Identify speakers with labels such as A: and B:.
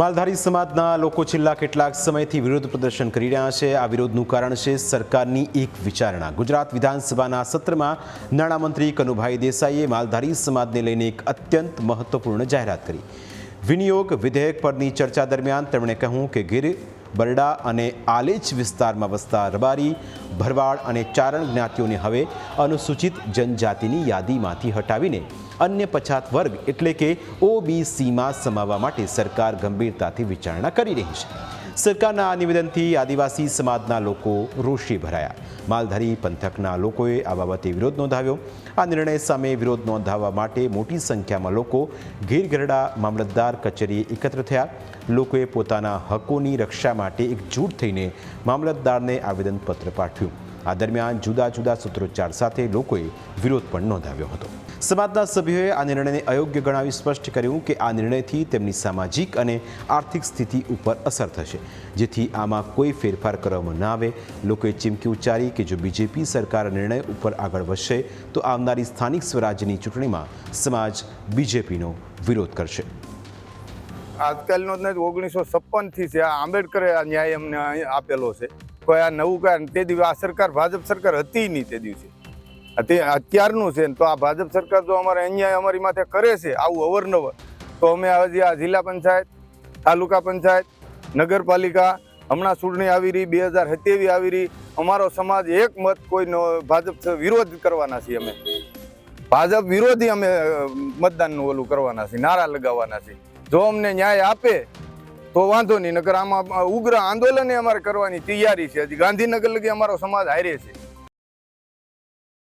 A: માલધારી સમાજના લોકો છેલ્લા કેટલાક સમયથી વિરોધ પ્રદર્શન કરી રહ્યા છે। આ વિરોધનું કારણ છે સરકારની એક વિચારણા। ગુજરાત વિધાનસભાના સત્રમાં નાણામંત્રી કનુભાઈ દેસાઈએ માલધારી સમાજને લઈને એક અત્યંત મહત્વપૂર્ણ જાહેરાત કરી। વિનિયોગ વિધેયક પરની ચર્ચા દરમિયાન તેમણે કહ્યું કે ગીર, બરડા અને આલેચ વિસ્તારમાં વસતા રબારી, ભરવાડ અને ચારણ જ્ઞાતિઓને હવે અનુસૂચિત જનજાતિની યાદીમાંથી હટાવીને अन्य पछात वर्ग एटले के ओबीसी में समाववा माटे सरकार गंभीरताथी विचारणा करी रही है। सरकारना आ निवेदनथी आदिवासी समाजना लोको रोषे भराया। मालधारी पंथकना लोकोए आ बाबते विरोध नोंधाव्यो। आ निर्णय सामे विरोध नोंधाववा माटे मोटी संख्यामां लोको गीर गढ़डा मामलतदार कचेरीए एकत्र थया। लोकोए पोताना हकोनी रक्षा माटे एकजूट थईने मामलतदारने आवेदनपत्र पाठव्युं। आ दरमियान जुदा जुदा सूत्रोच्चार साथे लोकोए विरोध पण नोंधाव्यो हतो। समाजना सभ्योए आ निर्णयने अयोग्य गणावी स्पष्ट कर्युं के आ निर्णयथी तेमनी सामाजिक अने आर्थिक स्थिति उपर असर थशे, जेथी आमां कोई फेरफार करवामां न आवे। लोकोए चीमकी उच्चारी के जो बीजेपी सरकार निर्णय उपर आगळ वधशे तो आवनारी स्थानिक स्वराज्यनी चूंटणीमां समाज बीजेपीनो विरोध करशे।
B: આજકાલનો 1956 થી છે। આ આંબેડકરે આ ન્યાય અમને આપેલો છે। કોઈ આ નવું કારણ તે દિવસે આ સરકાર ભાજપ સરકાર હતી નહીં તે દિવસે, તે અત્યારનું છે। તો આ ભાજપ સરકાર જો અમારે અન્યાય અમારી માથે કરે છે આવું અવરનવર, તો અમે હજી આ જિલ્લા પંચાયત, તાલુકા પંચાયત, નગરપાલિકા હમણાં ચૂંટણી આવી રહી 2027 આવી રહી, અમારો સમાજ એક મત કોઈનો ભાજપ વિરોધ કરવાના છીએ। અમે ભાજપ વિરોધી અમે મતદાનનું ઓલું કરવાના છીએ, નારા લગાવવાના છીએ। જો અમને ન્યાય આપે તો વાંધો નહીં, નકર આમાં ઉગ્ર આંદોલન અમારે કરવાની તૈયારી છે। હજી ગાંધીનગર લગી અમારો સમાજ હારે છે।